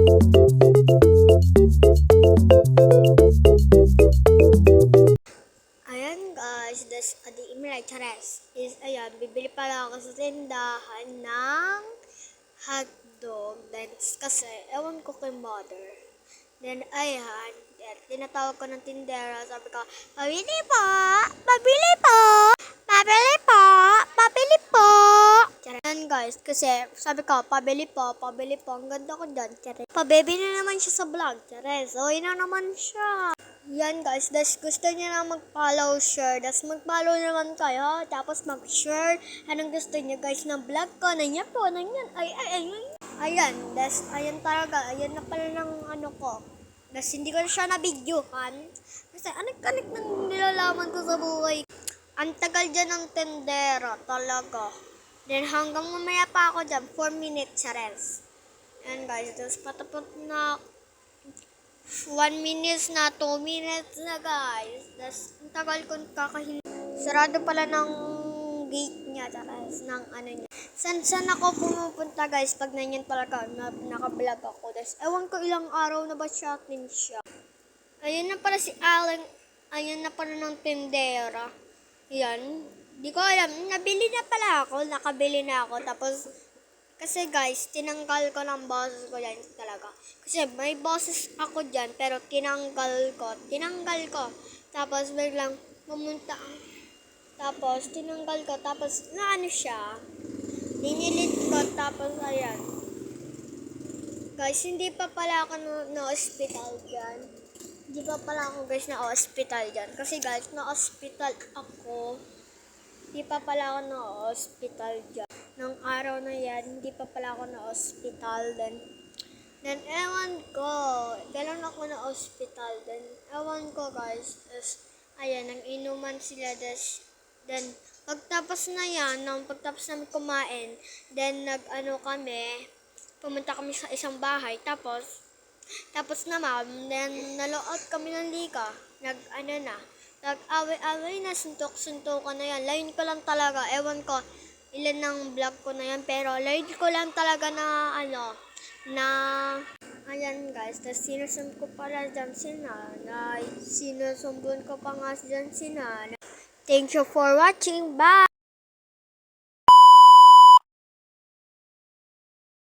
Ayan guys, that's the Imray Chares. Ayan, bibili pala ako sa tindahan ng hotdog. Then, kasi, ewan ko kay mother. Then, ayan, tinatawag ko ng tindera. Sabi ko, pabili po! Pabili po! Pabili po! Pabili po! Ayan guys, kasi sabi ko, pabili po, pabili po. Ang ganda ko dyan. Pabebe na naman siya sa vlog. So, yun na naman siya. Yan guys, das gusto niya na mag-follow, share. Das mag-follow naman kayo. Tapos mag-share. Anong gusto niya guys ng vlog ko? Nanyan po, nanyan. Ayan, das, ayan talaga. Ayan na pala ng ano ko. Das hindi ko na siya na-videohan. Kasi anik-anik nang nilalaman ko sa buhay. Ang tagal dyan ng tendera talaga. Then hanggang mamaya pa ako dyan, 4 minutes sa res. Ayan guys, das patapot na 1 minutes na, 2 minutes na guys. Das ang tagal kong kakahin. Sarado pala ng gate niya, taras ng ano niya. Saan ako pumupunta guys pag nanyan talaga naka-vlog ako. Das ewan ko ilang araw na ba siya atin siya. Ayun na pala si Alan. Ayun na pala ng tendera. Yan. Di ko alam. Nabili na pala ako. Nakabili na ako. Tapos kasi guys, tinanggal ko ng boses ko dyan talaga. Kasi may boses ako dyan, pero tinanggal ko. Tapos biglang pumunta. Tapos tinanggal ko. Tapos na ano siya. Dinilit ko. Tapos ayan. Guys, hindi pa pala ako na-hospital dyan. Hindi pa pala ako guys na-hospital dyan. Kasi guys, na-hospital ako. Hindi pa pala ako na-hospital dyan. Nung araw na yan, hindi pa pala ako na-hospital. Then ewan ko, kailan ako na-hospital. Then, ewan ko guys, ayan, nang inuman sila. Then, pagtapos na yan, pagtapos namin kumain, then kami, pumunta kami sa isang bahay. Tapos naman, then naloot kami ng lika. Nag-away-away na, suntok-suntokan na yan. Line ko lang talaga, ewan ko, ilan ng vlog ko na yan, pero line ko lang talaga ayan guys, tapos sinusumbon ko pala dyan si nanay. Sinusumbon ko pa nga dyan si nanay. Thank you for watching, bye!